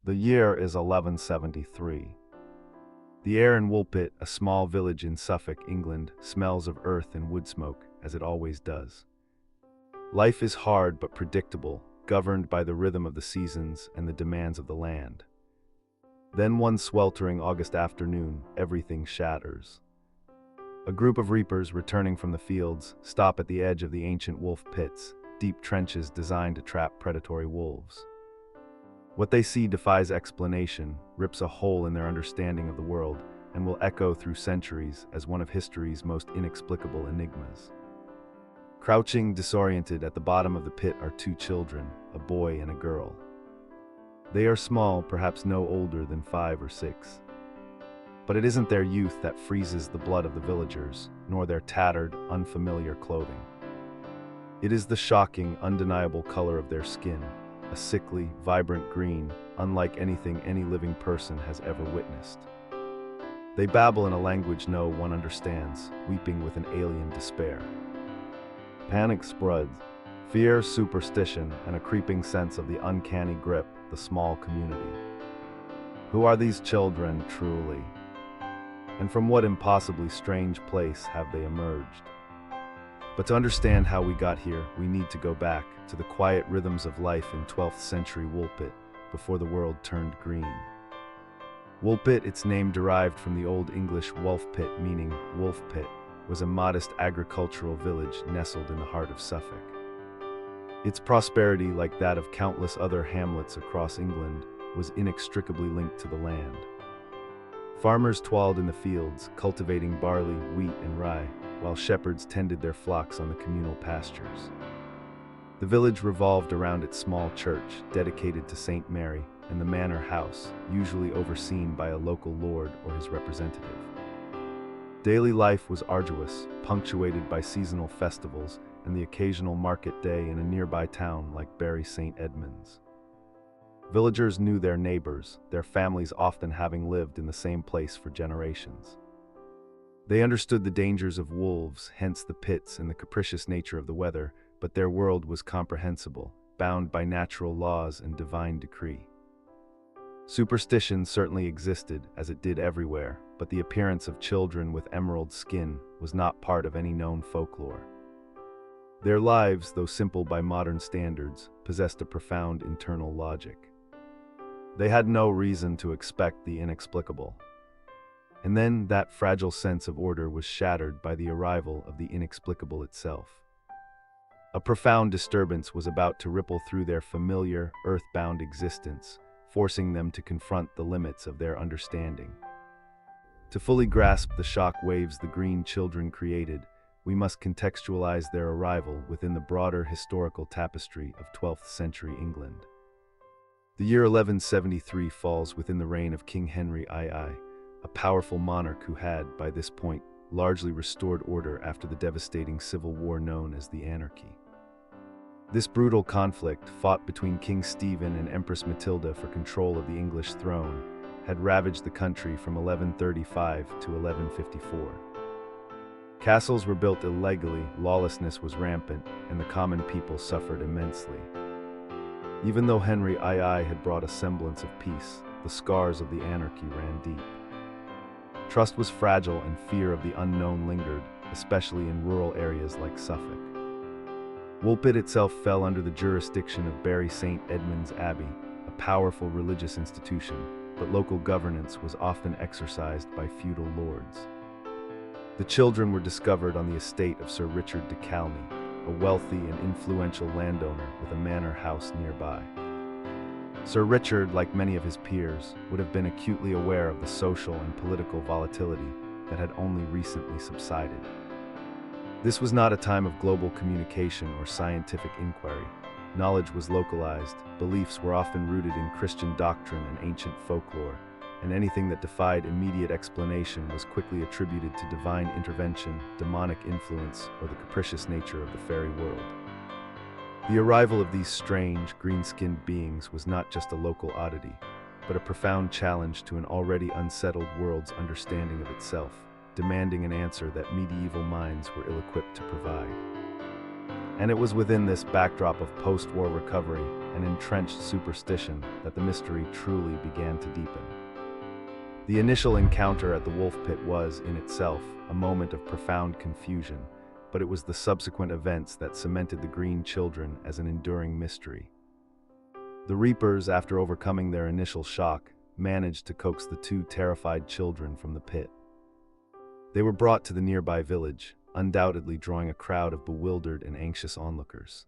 The year is 1173. The air in Woolpit, a small village in Suffolk, England, smells of earth and wood smoke, as it always does. Life is hard but predictable, governed by the rhythm of the seasons and the demands of the land. Then one sweltering August afternoon, everything shatters. A group of reapers returning from the fields stop at the edge of the ancient wolf pits, deep trenches designed to trap predatory wolves. What they see defies explanation, rips a hole in their understanding of the world, and will echo through centuries as one of history's most inexplicable enigmas. Crouching, disoriented at the bottom of the pit are two children, a boy and a girl. They are small, perhaps no older than 5 or 6. But it isn't their youth that freezes the blood of the villagers, nor their tattered, unfamiliar clothing. It is the shocking, undeniable color of their skin, a sickly, vibrant green, unlike anything any living person has ever witnessed. They babble in a language no one understands, weeping with an alien despair. Panic spreads. Fear, superstition, and a creeping sense of the uncanny grip the small community. Who are these children, truly? And from what impossibly strange place have they emerged? But to understand how we got here, we need to go back to the quiet rhythms of life in 12th century Woolpit, before the world turned green. Woolpit, its name derived from the Old English wolf pit meaning wolf pit, was a modest agricultural village nestled in the heart of Suffolk. Its prosperity, like that of countless other hamlets across England, was inextricably linked to the land. Farmers toiled in the fields, cultivating barley, wheat, and rye, while shepherds tended their flocks on the communal pastures. The village revolved around its small church, dedicated to St. Mary, and the manor house, usually overseen by a local lord or his representative. Daily life was arduous, punctuated by seasonal festivals and the occasional market day in a nearby town like Bury St. Edmunds. Villagers knew their neighbors, their families often having lived in the same place for generations. They understood the dangers of wolves, hence the pits and the capricious nature of the weather, but their world was comprehensible, bound by natural laws and divine decree. Superstition certainly existed, as it did everywhere, but the appearance of children with emerald skin was not part of any known folklore. Their lives, though simple by modern standards, possessed a profound internal logic. They had no reason to expect the inexplicable. And then that fragile sense of order was shattered by the arrival of the inexplicable itself. A profound disturbance was about to ripple through their familiar, earthbound existence, forcing them to confront the limits of their understanding. To fully grasp the shock waves the Green Children created, we must contextualize their arrival within the broader historical tapestry of 12th century England. The year 1173 falls within the reign of King Henry II, a powerful monarch who had, by this point, largely restored order after the devastating civil war known as the Anarchy. This brutal conflict, fought between King Stephen and Empress Matilda for control of the English throne, had ravaged the country from 1135 to 1154. Castles were built illegally, lawlessness was rampant, and the common people suffered immensely. Even though Henry II had brought a semblance of peace, the scars of the anarchy ran deep. Trust was fragile and fear of the unknown lingered, especially in rural areas like Suffolk. Woolpit itself fell under the jurisdiction of Bury St. Edmunds Abbey, a powerful religious institution, but local governance was often exercised by feudal lords. The children were discovered on the estate of Sir Richard de Calne, a wealthy and influential landowner with a manor house nearby. Sir Richard, like many of his peers, would have been acutely aware of the social and political volatility that had only recently subsided. This was not a time of global communication or scientific inquiry. Knowledge was localized, beliefs were often rooted in Christian doctrine and ancient folklore, and anything that defied immediate explanation was quickly attributed to divine intervention, demonic influence, or the capricious nature of the fairy world. The arrival of these strange, green-skinned beings was not just a local oddity, but a profound challenge to an already unsettled world's understanding of itself, demanding an answer that medieval minds were ill-equipped to provide. And it was within this backdrop of post-war recovery and entrenched superstition that the mystery truly began to deepen. The initial encounter at the wolf pit was, in itself, a moment of profound confusion, but it was the subsequent events that cemented the Green Children as an enduring mystery. The Reapers, after overcoming their initial shock, managed to coax the two terrified children from the pit. They were brought to the nearby village, undoubtedly drawing a crowd of bewildered and anxious onlookers.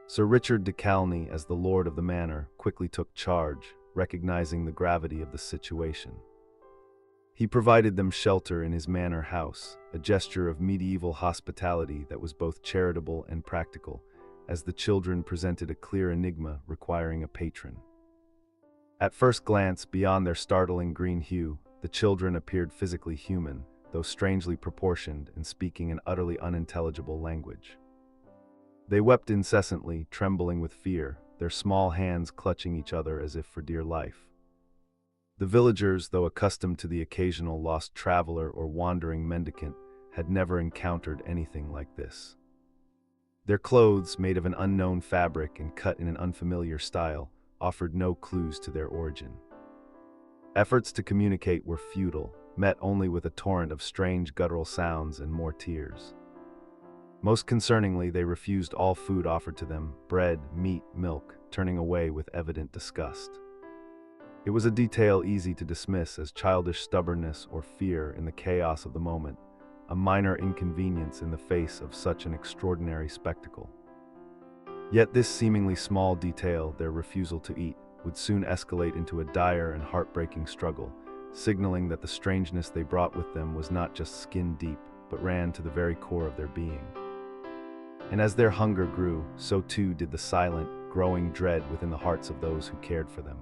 Sir Richard de Calne, as the lord of the manor, quickly took charge, recognizing the gravity of the situation. He provided them shelter in his manor house, a gesture of medieval hospitality that was both charitable and practical, as the children presented a clear enigma requiring a patron. At first glance, beyond their startling green hue, the children appeared physically human, though strangely proportioned and speaking an utterly unintelligible language. They wept incessantly, trembling with fear, their small hands clutching each other as if for dear life. The villagers, though accustomed to the occasional lost traveler or wandering mendicant, had never encountered anything like this. Their clothes, made of an unknown fabric and cut in an unfamiliar style, offered no clues to their origin. Efforts to communicate were futile, met only with a torrent of strange guttural sounds and more tears. Most concerningly, they refused all food offered to them, bread, meat, milk, turning away with evident disgust. It was a detail easy to dismiss as childish stubbornness or fear in the chaos of the moment, a minor inconvenience in the face of such an extraordinary spectacle. Yet this seemingly small detail, their refusal to eat, would soon escalate into a dire and heartbreaking struggle, signaling that the strangeness they brought with them was not just skin-deep, but ran to the very core of their being. And as their hunger grew, so too did the silent, growing dread within the hearts of those who cared for them.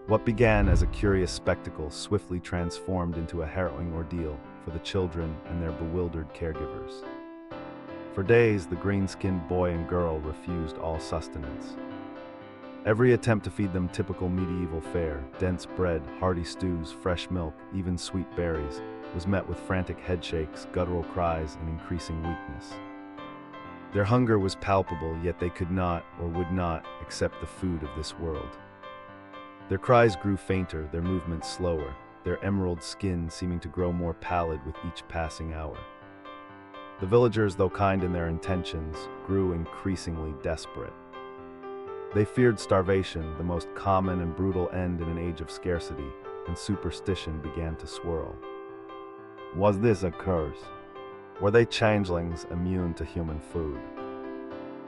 What began as a curious spectacle swiftly transformed into a harrowing ordeal for the children and their bewildered caregivers. For days, the green-skinned boy and girl refused all sustenance. Every attempt to feed them typical medieval fare, dense bread, hearty stews, fresh milk, even sweet berries, was met with frantic headshakes, guttural cries, and increasing weakness. Their hunger was palpable, yet they could not, or would not, accept the food of this world. Their cries grew fainter, their movements slower, their emerald skin seeming to grow more pallid with each passing hour. The villagers, though kind in their intentions, grew increasingly desperate. They feared starvation, the most common and brutal end in an age of scarcity, and superstition began to swirl. Was this a curse? Were they changelings immune to human food?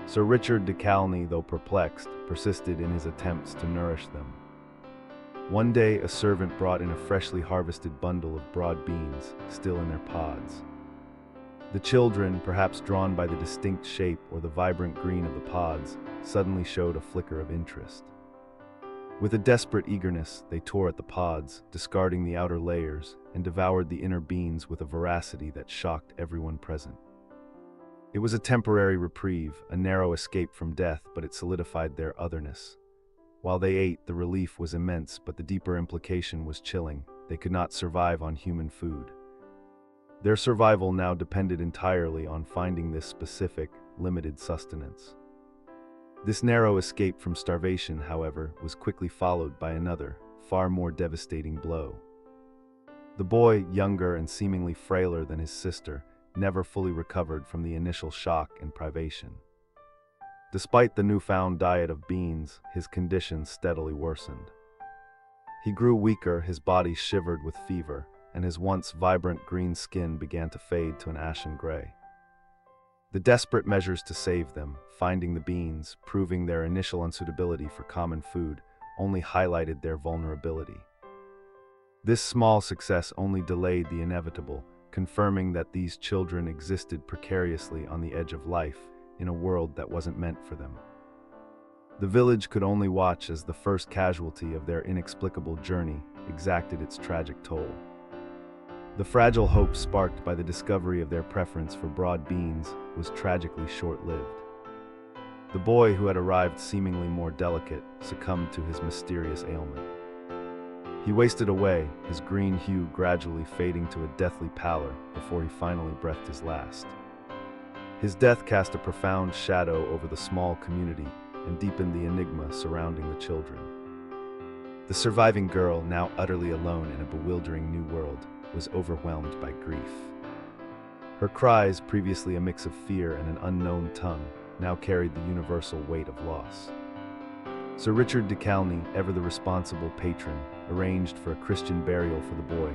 Sir Richard de Calne, though perplexed, persisted in his attempts to nourish them. One day, a servant brought in a freshly harvested bundle of broad beans, still in their pods. The children, perhaps drawn by the distinct shape or the vibrant green of the pods, suddenly showed a flicker of interest. With a desperate eagerness, they tore at the pods, discarding the outer layers, and devoured the inner beans with a voracity that shocked everyone present. It was a temporary reprieve, a narrow escape from death, but it solidified their otherness. While they ate, the relief was immense, but the deeper implication was chilling. They could not survive on human food. Their survival now depended entirely on finding this specific, limited sustenance. This narrow escape from starvation, however, was quickly followed by another, far more devastating blow. The boy, younger and seemingly frailer than his sister, never fully recovered from the initial shock and privation. Despite the newfound diet of beans, his condition steadily worsened. He grew weaker, his body shivered with fever, and his once vibrant green skin began to fade to an ashen gray. The desperate measures to save them, finding the beans, proving their initial unsuitability for common food, only highlighted their vulnerability. This small success only delayed the inevitable, confirming that these children existed precariously on the edge of life in a world that wasn't meant for them. The village could only watch as the first casualty of their inexplicable journey exacted its tragic toll. The fragile hope sparked by the discovery of their preference for broad beans was tragically short-lived. The boy, who had arrived seemingly more delicate, succumbed to his mysterious ailment. He wasted away, his green hue gradually fading to a deathly pallor before he finally breathed his last. His death cast a profound shadow over the small community, and deepened the enigma surrounding the children. The surviving girl, now utterly alone in a bewildering new world, was overwhelmed by grief. Her cries, previously a mix of fear and an unknown tongue, now carried the universal weight of loss. Sir Richard de Calne, ever the responsible patron, arranged for a Christian burial for the boy,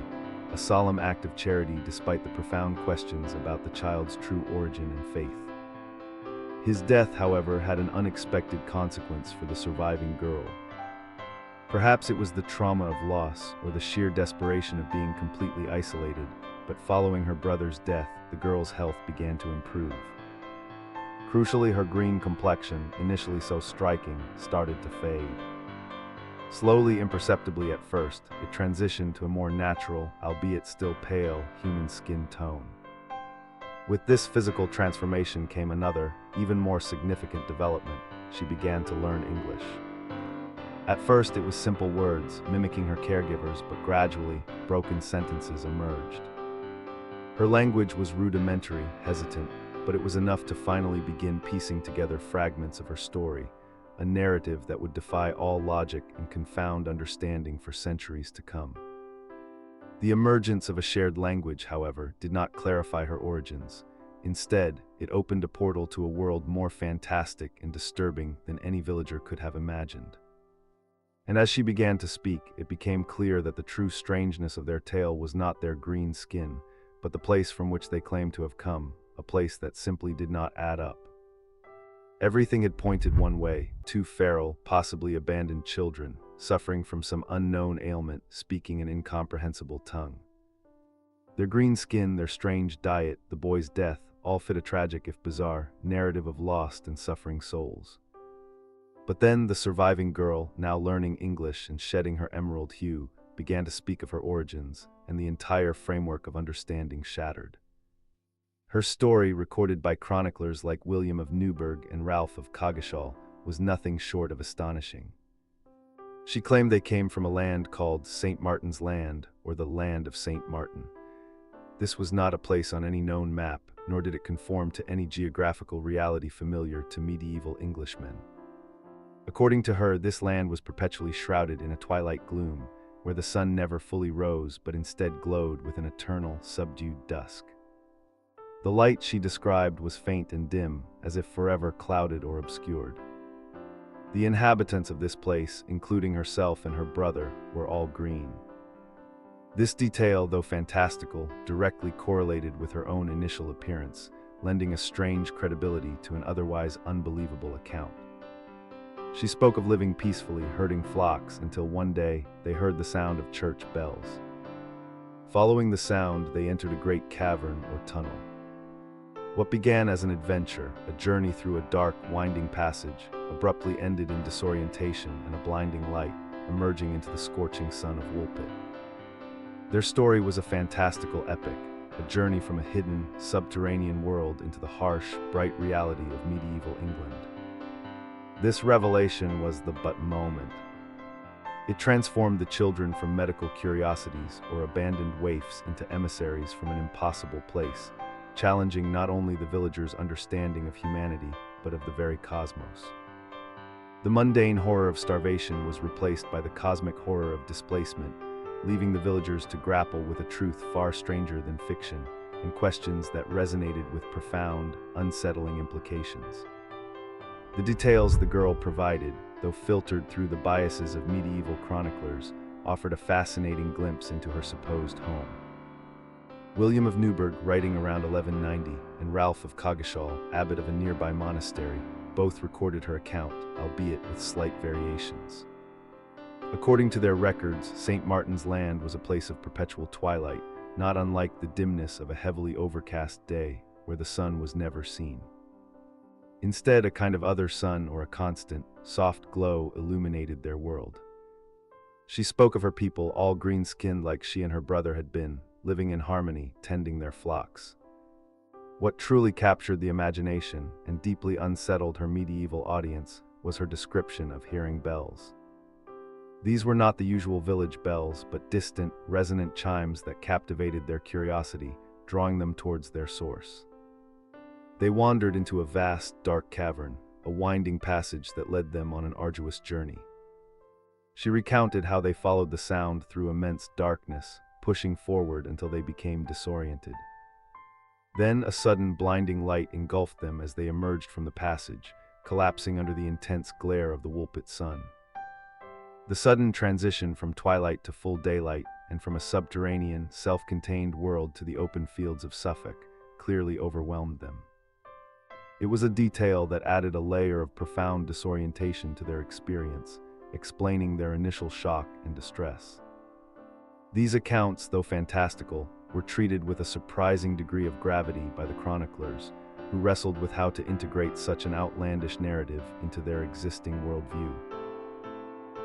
a solemn act of charity despite the profound questions about the child's true origin and faith. His death, however, had an unexpected consequence for the surviving girl. Perhaps it was the trauma of loss or the sheer desperation of being completely isolated, but following her brother's death, the girl's health began to improve. Crucially, her green complexion, initially so striking, started to fade. Slowly, imperceptibly at first, it transitioned to a more natural, albeit still pale, human skin tone. With this physical transformation came another, even more significant development. She began to learn English. At first, it was simple words, mimicking her caregivers, but gradually, broken sentences emerged. Her language was rudimentary, hesitant, but it was enough to finally begin piecing together fragments of her story, a narrative that would defy all logic and confound understanding for centuries to come. The emergence of a shared language, however, did not clarify her origins. Instead, it opened a portal to a world more fantastic and disturbing than any villager could have imagined. And as she began to speak, it became clear that the true strangeness of their tale was not their green skin, but the place from which they claimed to have come, a place that simply did not add up. Everything had pointed one way: two feral, possibly abandoned children, suffering from some unknown ailment, speaking an incomprehensible tongue. Their green skin, their strange diet, the boy's death, all fit a tragic, if bizarre, narrative of lost and suffering souls. But then the surviving girl, now learning English and shedding her emerald hue, began to speak of her origins, and the entire framework of understanding shattered. Her story, recorded by chroniclers like William of Newburgh and Ralph of Coggeshall, was nothing short of astonishing. She claimed they came from a land called St. Martin's Land, or the Land of St. Martin. This was not a place on any known map, nor did it conform to any geographical reality familiar to medieval Englishmen. According to her, this land was perpetually shrouded in a twilight gloom, where the sun never fully rose but instead glowed with an eternal, subdued dusk. The light, she described, was faint and dim, as if forever clouded or obscured. The inhabitants of this place, including herself and her brother, were all green. This detail, though fantastical, directly correlated with her own initial appearance, lending a strange credibility to an otherwise unbelievable account. She spoke of living peacefully, herding flocks, until one day they heard the sound of church bells. Following the sound, they entered a great cavern or tunnel. What began as an adventure, a journey through a dark, winding passage, abruptly ended in disorientation and a blinding light, emerging into the scorching sun of Woolpit. Their story was a fantastical epic, a journey from a hidden, subterranean world into the harsh, bright reality of medieval England. This revelation was the but moment. It transformed the children from medical curiosities or abandoned waifs into emissaries from an impossible place, challenging not only the villagers' understanding of humanity, but of the very cosmos. The mundane horror of starvation was replaced by the cosmic horror of displacement, leaving the villagers to grapple with a truth far stranger than fiction, and questions that resonated with profound, unsettling implications. The details the girl provided, though filtered through the biases of medieval chroniclers, offered a fascinating glimpse into her supposed home. William of Newburgh, writing around 1190, and Ralph of Coggeshall, abbot of a nearby monastery, both recorded her account, albeit with slight variations. According to their records, St. Martin's Land was a place of perpetual twilight, not unlike the dimness of a heavily overcast day, where the sun was never seen. Instead, a kind of other sun or a constant, soft glow illuminated their world. She spoke of her people, all green-skinned like she and her brother had been, living in harmony, tending their flocks. What truly captured the imagination and deeply unsettled her medieval audience was her description of hearing bells. These were not the usual village bells, but distant, resonant chimes that captivated their curiosity, drawing them towards their source. They wandered into a vast, dark cavern, a winding passage that led them on an arduous journey. She recounted how they followed the sound through immense darkness, pushing forward until they became disoriented. Then a sudden blinding light engulfed them as they emerged from the passage, collapsing under the intense glare of the Woolpit sun. The sudden transition from twilight to full daylight, and from a subterranean, self-contained world to the open fields of Suffolk, clearly overwhelmed them. It was a detail that added a layer of profound disorientation to their experience, explaining their initial shock and distress. These accounts, though fantastical, were treated with a surprising degree of gravity by the chroniclers, who wrestled with how to integrate such an outlandish narrative into their existing worldview.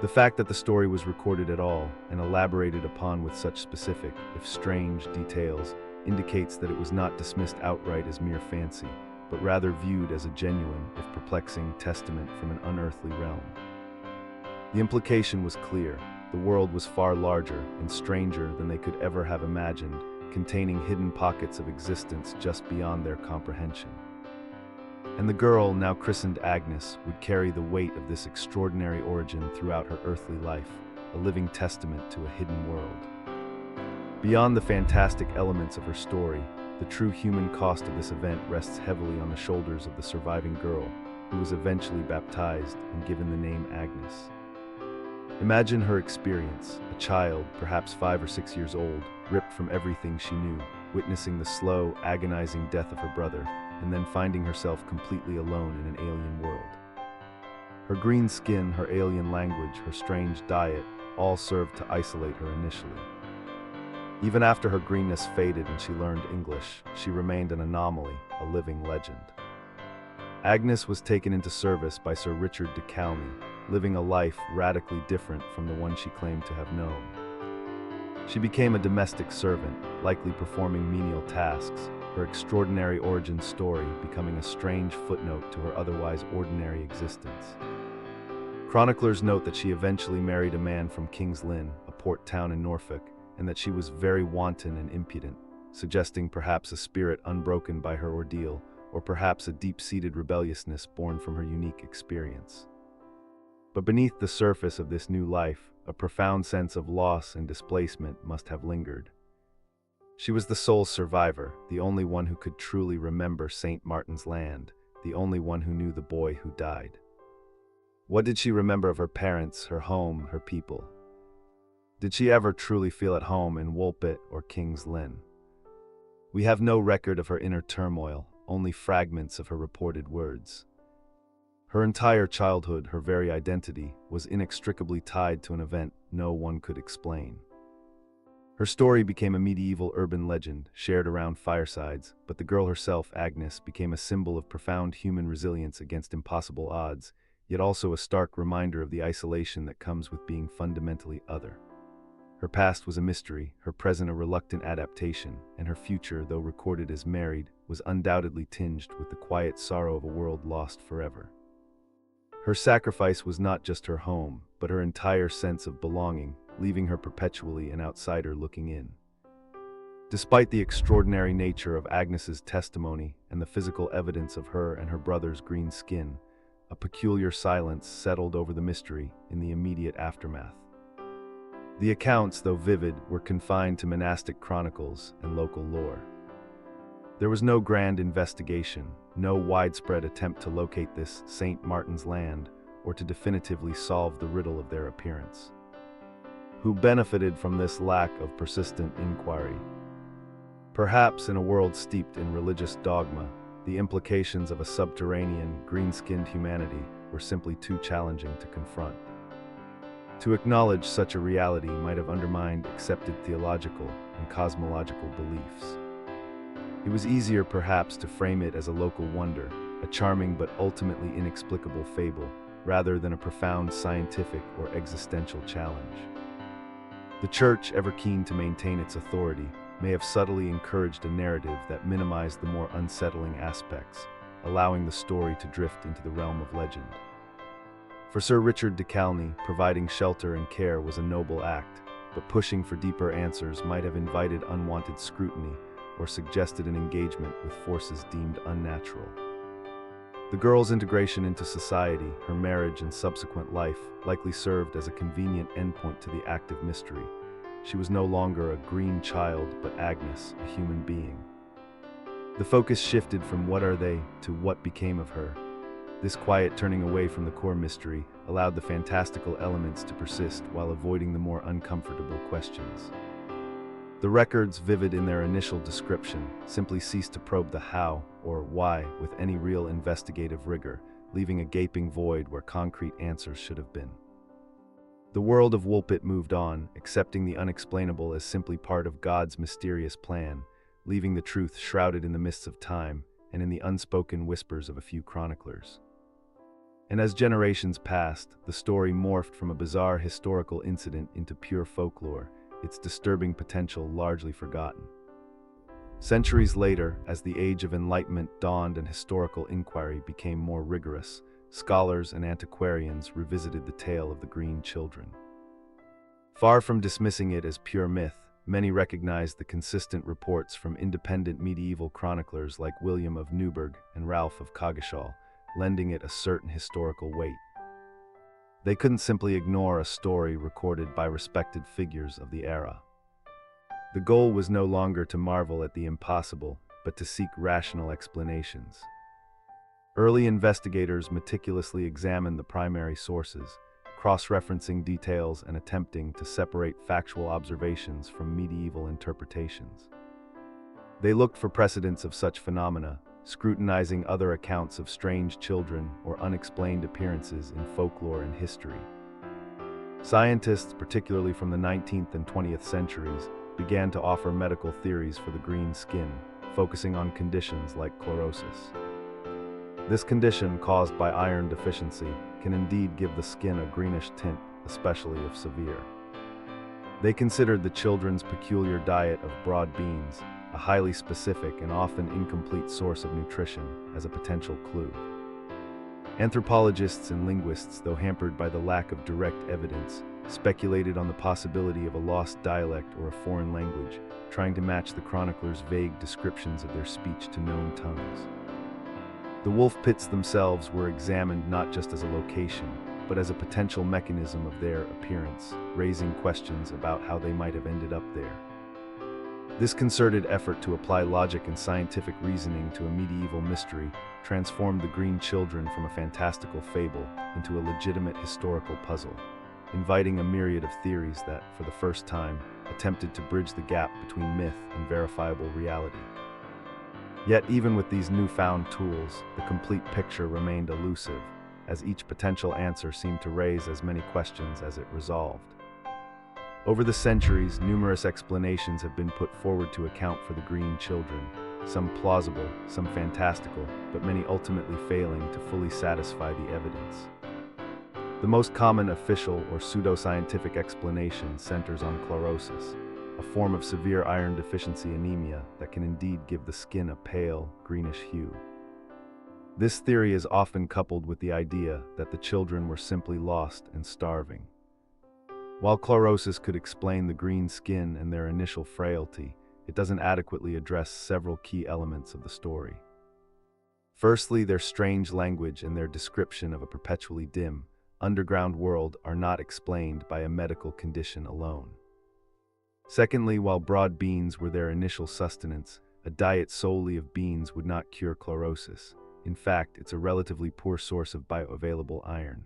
The fact that the story was recorded at all and elaborated upon with such specific, if strange, details indicates that it was not dismissed outright as mere fancy, but rather viewed as a genuine, if perplexing, testament from an unearthly realm. The implication was clear. The world was far larger and stranger than they could ever have imagined, containing hidden pockets of existence just beyond their comprehension. And the girl, now christened Agnes, would carry the weight of this extraordinary origin throughout her earthly life, a living testament to a hidden world. Beyond the fantastic elements of her story, the true human cost of this event rests heavily on the shoulders of the surviving girl, who was eventually baptized and given the name Agnes. Imagine her experience, a child, perhaps 5 or 6 years old, ripped from everything she knew, witnessing the slow, agonizing death of her brother, and then finding herself completely alone in an alien world. Her green skin, her alien language, her strange diet, all served to isolate her initially. Even after her greenness faded and she learned English, she remained an anomaly, a living legend. Agnes was taken into service by Sir Richard de Calne, living a life radically different from the one she claimed to have known. She became a domestic servant, likely performing menial tasks, her extraordinary origin story becoming a strange footnote to her otherwise ordinary existence. Chroniclers note that she eventually married a man from King's Lynn, a port town in Norfolk, and that she was very wanton and impudent, suggesting perhaps a spirit unbroken by her ordeal, or perhaps a deep-seated rebelliousness born from her unique experience. But beneath the surface of this new life, a profound sense of loss and displacement must have lingered. She was the sole survivor, the only one who could truly remember St. Martin's Land, the only one who knew the boy who died. What did she remember of her parents, her home, her people? Did she ever truly feel at home in Woolpit or King's Lynn? We have no record of her inner turmoil, only fragments of her reported words. Her entire childhood, her very identity, was inextricably tied to an event no one could explain. Her story became a medieval urban legend, shared around firesides, but the girl herself, Agnes, became a symbol of profound human resilience against impossible odds, yet also a stark reminder of the isolation that comes with being fundamentally other. Her past was a mystery, her present a reluctant adaptation, and her future, though recorded as married, was undoubtedly tinged with the quiet sorrow of a world lost forever. Her sacrifice was not just her home, but her entire sense of belonging, leaving her perpetually an outsider looking in. Despite the extraordinary nature of Agnes's testimony and the physical evidence of her and her brother's green skin, a peculiar silence settled over the mystery in the immediate aftermath. The accounts, though vivid, were confined to monastic chronicles and local lore. There was no grand investigation, no widespread attempt to locate this St. Martin's Land or to definitively solve the riddle of their appearance. Who benefited from this lack of persistent inquiry? Perhaps in a world steeped in religious dogma, the implications of a subterranean, green-skinned humanity were simply too challenging to confront. To acknowledge such a reality might have undermined accepted theological and cosmological beliefs. It was easier perhaps to frame it as a local wonder, a charming but ultimately inexplicable fable, rather than a profound scientific or existential challenge. The Church, ever keen to maintain its authority, may have subtly encouraged a narrative that minimized the more unsettling aspects, allowing the story to drift into the realm of legend. For Sir Richard de Calne, providing shelter and care was a noble act, but pushing for deeper answers might have invited unwanted scrutiny or suggested an engagement with forces deemed unnatural. The girl's integration into society, her marriage and subsequent life, likely served as a convenient endpoint to the active mystery. She was no longer a green child, but Agnes, a human being. The focus shifted from what are they to what became of her. This quiet turning away from the core mystery allowed the fantastical elements to persist while avoiding the more uncomfortable questions. The records, vivid in their initial description, simply ceased to probe the how or why with any real investigative rigor, leaving a gaping void where concrete answers should have been. The world of Woolpit moved on, accepting the unexplainable as simply part of God's mysterious plan, leaving the truth shrouded in the mists of time and in the unspoken whispers of a few chroniclers. And as generations passed, the story morphed from a bizarre historical incident into pure folklore, its disturbing potential largely forgotten. Centuries later, as the Age of Enlightenment dawned and historical inquiry became more rigorous, scholars and antiquarians revisited the tale of the Green Children. Far from dismissing it as pure myth, many recognized the consistent reports from independent medieval chroniclers like William of Newburgh and Ralph of Coggeshall, lending it a certain historical weight. They couldn't simply ignore a story recorded by respected figures of the era. The goal was no longer to marvel at the impossible, but to seek rational explanations. Early investigators meticulously examined the primary sources, cross-referencing details and attempting to separate factual observations from medieval interpretations. They looked for precedents of such phenomena, scrutinizing other accounts of strange children or unexplained appearances in folklore and history. Scientists, particularly from the 19th and 20th centuries, began to offer medical theories for the green skin, focusing on conditions like chlorosis. This condition, caused by iron deficiency, can indeed give the skin a greenish tint, especially if severe. They considered the children's peculiar diet of broad beans, a highly specific and often incomplete source of nutrition, as a potential clue. Anthropologists and linguists, though hampered by the lack of direct evidence, speculated on the possibility of a lost dialect or a foreign language, trying to match the chroniclers' vague descriptions of their speech to known tongues. The wolf pits themselves were examined not just as a location, but as a potential mechanism of their appearance, raising questions about how they might have ended up there. This concerted effort to apply logic and scientific reasoning to a medieval mystery transformed the Green Children from a fantastical fable into a legitimate historical puzzle, inviting a myriad of theories that, for the first time, attempted to bridge the gap between myth and verifiable reality. Yet even with these newfound tools, the complete picture remained elusive, as each potential answer seemed to raise as many questions as it resolved. Over the centuries, numerous explanations have been put forward to account for the Green Children, some plausible, some fantastical, but many ultimately failing to fully satisfy the evidence. The most common official or pseudoscientific explanation centers on chlorosis, a form of severe iron deficiency anemia that can indeed give the skin a pale, greenish hue. This theory is often coupled with the idea that the children were simply lost and starving. While chlorosis could explain the green skin and their initial frailty, it doesn't adequately address several key elements of the story. Firstly, their strange language and their description of a perpetually dim, underground world are not explained by a medical condition alone. Secondly, while broad beans were their initial sustenance, a diet solely of beans would not cure chlorosis. In fact, it's a relatively poor source of bioavailable iron.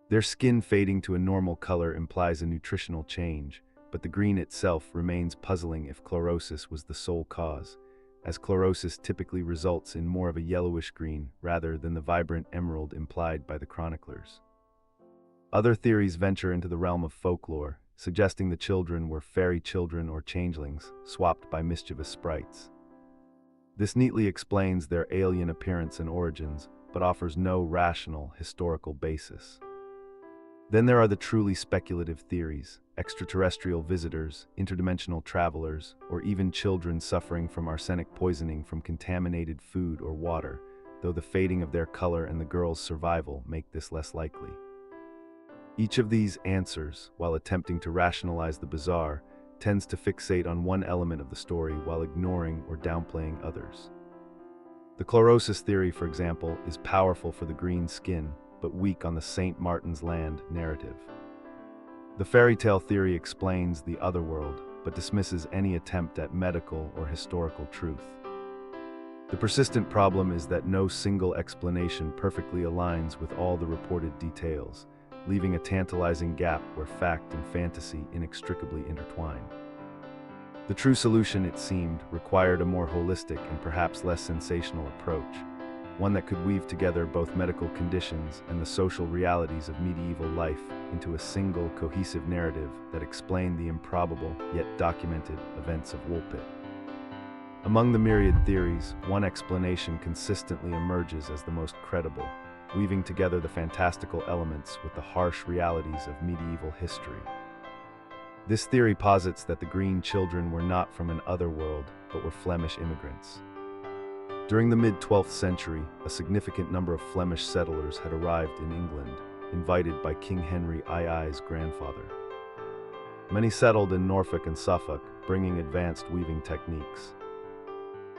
Their skin fading to a normal color implies a nutritional change, but the green itself remains puzzling if chlorosis was the sole cause, as chlorosis typically results in more of a yellowish green rather than the vibrant emerald implied by the chroniclers. Other theories venture into the realm of folklore, suggesting the children were fairy children or changelings, swapped by mischievous sprites. This neatly explains their alien appearance and origins, but offers no rational, historical basis. Then there are the truly speculative theories: extraterrestrial visitors, interdimensional travelers, or even children suffering from arsenic poisoning from contaminated food or water, though the fading of their color and the girl's survival make this less likely. Each of these answers, while attempting to rationalize the bizarre, tends to fixate on one element of the story while ignoring or downplaying others. The chlorosis theory, for example, is powerful for the green skin, but weak on the St. Martin's Land narrative. The fairy tale theory explains the otherworld, but dismisses any attempt at medical or historical truth. The persistent problem is that no single explanation perfectly aligns with all the reported details, leaving a tantalizing gap where fact and fantasy inextricably intertwine. The true solution, it seemed, required a more holistic and perhaps less sensational approach, one that could weave together both medical conditions and the social realities of medieval life into a single, cohesive narrative that explained the improbable, yet documented, events of Woolpit. Among the myriad theories, one explanation consistently emerges as the most credible, weaving together the fantastical elements with the harsh realities of medieval history. This theory posits that the Green Children were not from an otherworld, but were Flemish immigrants. During the mid-12th century, a significant number of Flemish settlers had arrived in England, invited by King Henry II's grandfather. Many settled in Norfolk and Suffolk, bringing advanced weaving techniques.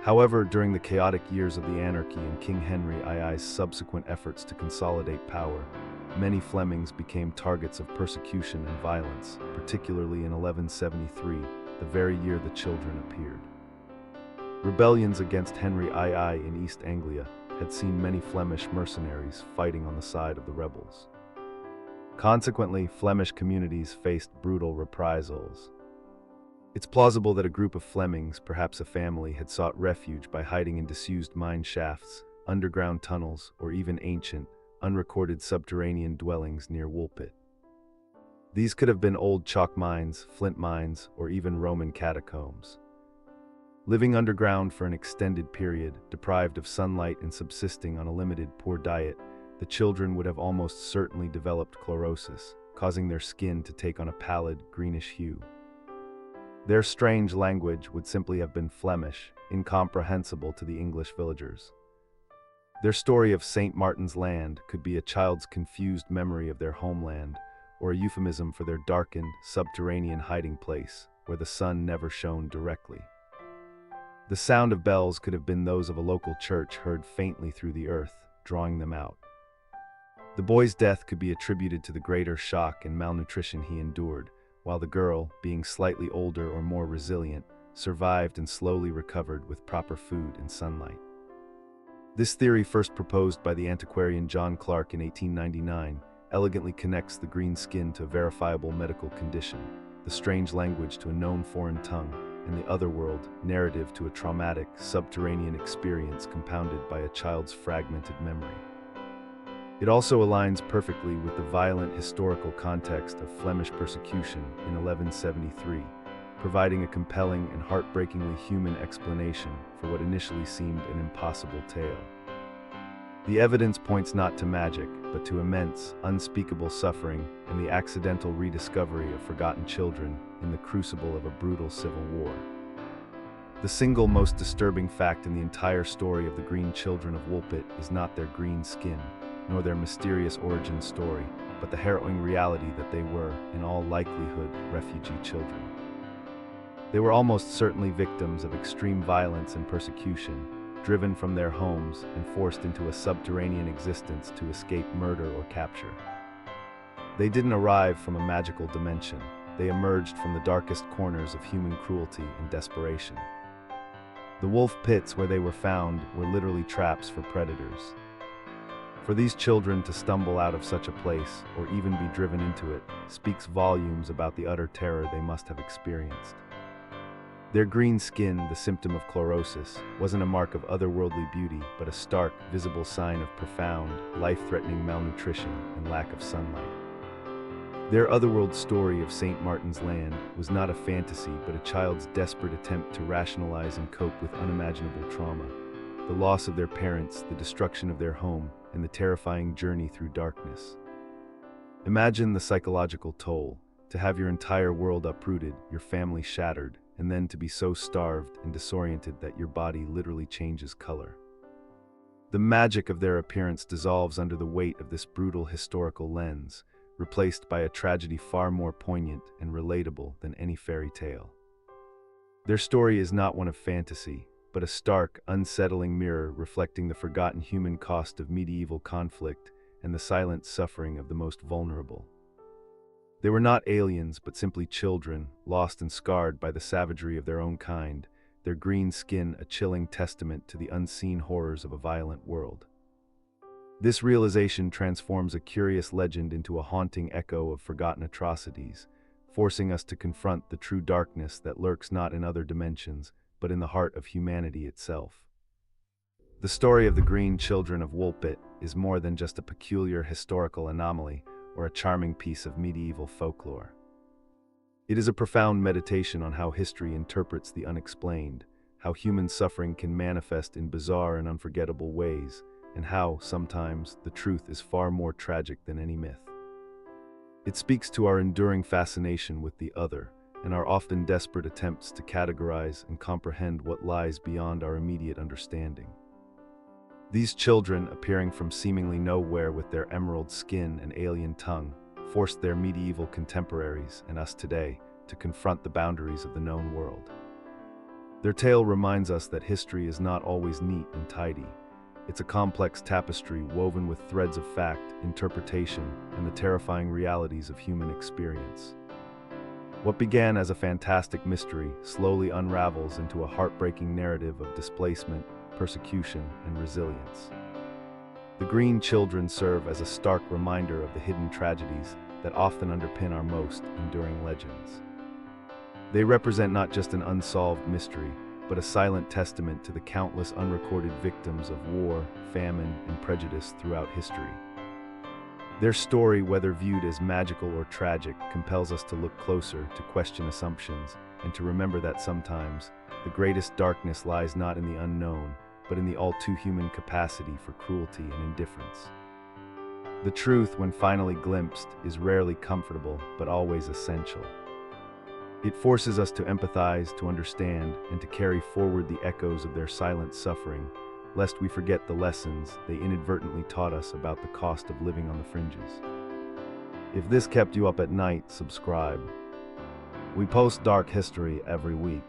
However, during the chaotic years of the Anarchy and King Henry II's subsequent efforts to consolidate power, many Flemings became targets of persecution and violence, particularly in 1173, the very year the Children appeared. Rebellions against Henry II in East Anglia had seen many Flemish mercenaries fighting on the side of the rebels. Consequently, Flemish communities faced brutal reprisals. It's plausible that a group of Flemings, perhaps a family, had sought refuge by hiding in disused mine shafts, underground tunnels, or even ancient, unrecorded subterranean dwellings near Woolpit. These could have been old chalk mines, flint mines, or even Roman catacombs. Living underground for an extended period, deprived of sunlight and subsisting on a limited, poor diet, the children would have almost certainly developed chlorosis, causing their skin to take on a pallid, greenish hue. Their strange language would simply have been Flemish, incomprehensible to the English villagers. Their story of St. Martin's Land could be a child's confused memory of their homeland, or a euphemism for their darkened, subterranean hiding place, where the sun never shone directly. The sound of bells could have been those of a local church heard faintly through the earth, drawing them out. The boy's death could be attributed to the greater shock and malnutrition he endured, while the girl, being slightly older or more resilient, survived and slowly recovered with proper food and sunlight. This theory, first proposed by the antiquarian John Clarke in 1899, elegantly connects the green skin to a verifiable medical condition, the strange language to a known foreign tongue, and the otherworld narrative to a traumatic, subterranean experience compounded by a child's fragmented memory. It also aligns perfectly with the violent historical context of Flemish persecution in 1173, providing a compelling and heartbreakingly human explanation for what initially seemed an impossible tale. The evidence points not to magic, but to immense, unspeakable suffering and the accidental rediscovery of forgotten children in the crucible of a brutal civil war. The single most disturbing fact in the entire story of the Green Children of Woolpit is not their green skin, nor their mysterious origin story, but the harrowing reality that they were, in all likelihood, refugee children. They were almost certainly victims of extreme violence and persecution, driven from their homes and forced into a subterranean existence to escape murder or capture. They didn't arrive from a magical dimension. They emerged from the darkest corners of human cruelty and desperation. The wolf pits where they were found were literally traps for predators. For these children to stumble out of such a place, or even be driven into it, speaks volumes about the utter terror they must have experienced. Their green skin, the symptom of chlorosis, wasn't a mark of otherworldly beauty, but a stark, visible sign of profound, life-threatening malnutrition and lack of sunlight. Their otherworld story of St. Martin's Land was not a fantasy, but a child's desperate attempt to rationalize and cope with unimaginable trauma. The loss of their parents, the destruction of their home, and the terrifying journey through darkness. Imagine the psychological toll, to have your entire world uprooted, your family shattered, and then to be so starved and disoriented that your body literally changes color. The magic of their appearance dissolves under the weight of this brutal historical lens, replaced by a tragedy far more poignant and relatable than any fairy tale. Their story is not one of fantasy, but a stark, unsettling mirror reflecting the forgotten human cost of medieval conflict and the silent suffering of the most vulnerable. They were not aliens, but simply children, lost and scarred by the savagery of their own kind, their green skin a chilling testament to the unseen horrors of a violent world. This realization transforms a curious legend into a haunting echo of forgotten atrocities, forcing us to confront the true darkness that lurks not in other dimensions, but in the heart of humanity itself. The story of the Green Children of Woolpit is more than just a peculiar historical anomaly or a charming piece of medieval folklore. It is a profound meditation on how history interprets the unexplained, how human suffering can manifest in bizarre and unforgettable ways, and how, sometimes, the truth is far more tragic than any myth. It speaks to our enduring fascination with the other, and our often desperate attempts to categorize and comprehend what lies beyond our immediate understanding. These children, appearing from seemingly nowhere with their emerald skin and alien tongue, forced their medieval contemporaries, and us today, to confront the boundaries of the known world. Their tale reminds us that history is not always neat and tidy. It's a complex tapestry woven with threads of fact, interpretation, and the terrifying realities of human experience. What began as a fantastic mystery slowly unravels into a heartbreaking narrative of displacement, persecution, and resilience. The Green Children serve as a stark reminder of the hidden tragedies that often underpin our most enduring legends. They represent not just an unsolved mystery, but a silent testament to the countless unrecorded victims of war, famine, and prejudice throughout history. Their story, whether viewed as magical or tragic, compels us to look closer, to question assumptions, and to remember that sometimes the greatest darkness lies not in the unknown, but in the all-too-human capacity for cruelty and indifference. The truth, when finally glimpsed, is rarely comfortable, but always essential. It forces us to empathize, to understand, and to carry forward the echoes of their silent suffering, lest we forget the lessons they inadvertently taught us about the cost of living on the fringes. If this kept you up at night, subscribe. We post dark history every week.